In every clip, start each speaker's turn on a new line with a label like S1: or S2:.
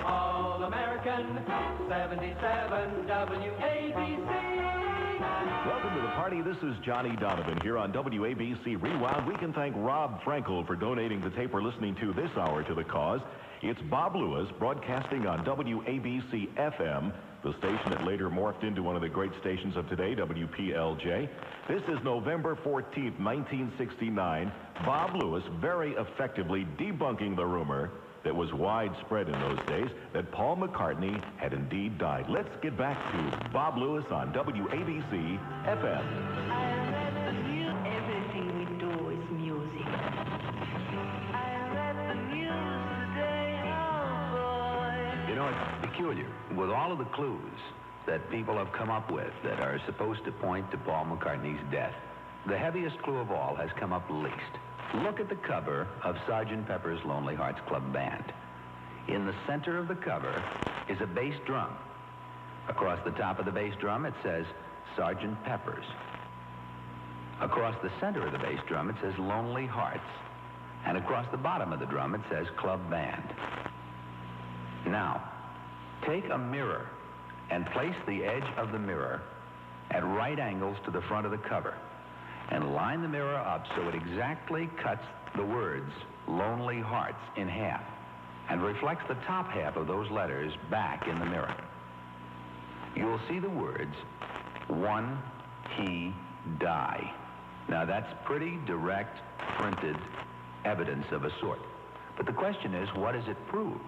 S1: All American 77 WABC.
S2: Welcome to the party. This is Johnny Donovan here on WABC Rewind. We can thank Rob Frankel for donating the tape we're listening to this hour to the cause. It's Bob Lewis broadcasting on WABC FM, the station that later morphed into one of the great stations of today, WPLJ. This is November 14th, 1969. Bob Lewis very effectively debunking the rumor that was widespread in those days that Paul McCartney had indeed died. Let's get back to Bob Lewis on WABC FM.
S3: Everything we do is music. I read the news today, oh boy.
S4: You know, it's peculiar. With all of the clues that people have come up with that are supposed to point to Paul McCartney's death, the heaviest clue of all has come up least. Look at the cover of Sgt. Pepper's Lonely Hearts Club Band. In the center of the cover is a bass drum. Across the top of the bass drum, it says Sgt. Pepper's. Across the center of the bass drum, it says Lonely Hearts. And across the bottom of the drum, it says Club Band. Now, take a mirror and place the edge of the mirror at right angles to the front of the cover and line the mirror up so it exactly cuts the words Lonely Hearts in half and reflects the top half of those letters back in the mirror. You'll see the words, One He Die. Now that's pretty direct, printed evidence of a sort. But the question is, what does it prove?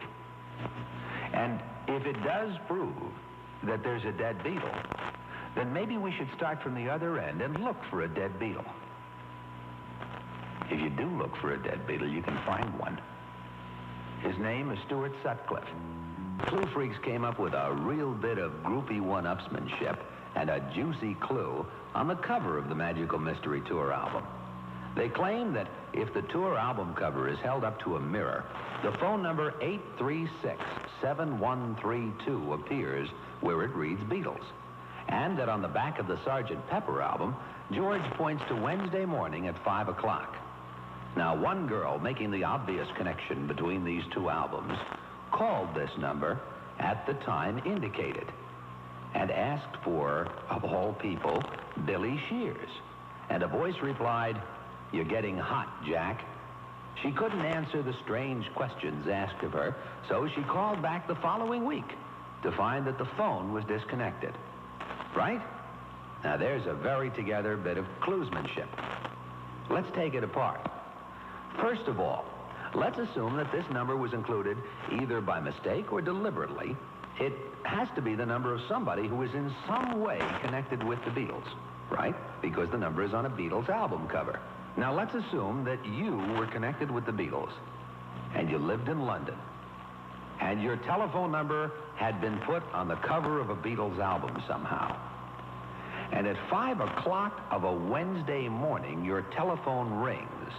S4: And if it does prove that there's a dead Beatle, then maybe we should start from the other end and look for a dead Beatle. If you do look for a dead Beatle, you can find one. His name is Stuart Sutcliffe. Clue freaks came up with a real bit of groupie one-upsmanship and a juicy clue on the cover of the Magical Mystery Tour album. They claim that if the tour album cover is held up to a mirror, the phone number 836-7132 appears where it reads Beatles. And that on the back of the Sgt. Pepper album, George points to Wednesday morning at 5 o'clock. Now, one girl making the obvious connection between these two albums called this number at the time indicated and asked for, of all people, Billy Shears. And a voice replied, "You're getting hot, Jack." She couldn't answer the strange questions asked of her, so she called back the following week to find that the phone was disconnected. Right? Now, there's a very together bit of cluesmanship. Let's take it apart. First of all, let's assume that this number was included either by mistake or deliberately. It has to be the number of somebody who is in some way connected with the Beatles, right? Because the number is on a Beatles album cover. Now, let's assume that you were connected with the Beatles and you lived in London and your telephone number had been put on the cover of a Beatles album somehow. And at 5 o'clock of a Wednesday morning, your telephone rings,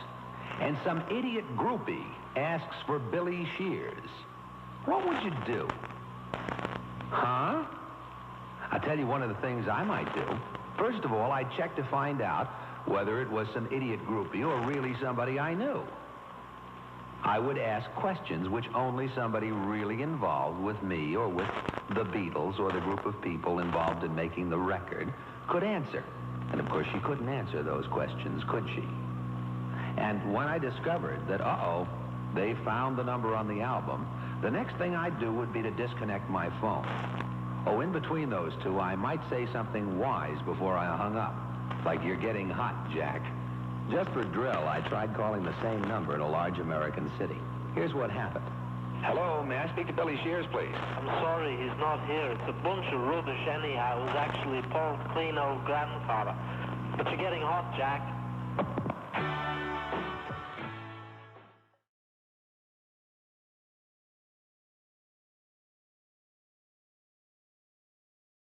S4: and some idiot groupie asks for Billy Shears. What would you do? Huh? I'll tell you one of the things I might do. First of all, I'd check to find out whether it was some idiot groupie or really somebody I knew. I would ask questions which only somebody really involved with me or with the Beatles or the group of people involved in making the record could answer. And of course, she couldn't answer those questions, could she? And when I discovered that, they found the number on the album, the next thing I'd do would be to disconnect my phone. Oh, in between those two, I might say something wise before I hung up, like, "You're getting hot, Jack." Just for drill, I tried calling the same number in a large American city. Here's what happened. Hello, may I speak to Billy Shears, please?
S5: I'm sorry, he's not here. It's a bunch of rubbish anyhow. It was actually Paul's clean old grandfather. But you're getting hot, Jack.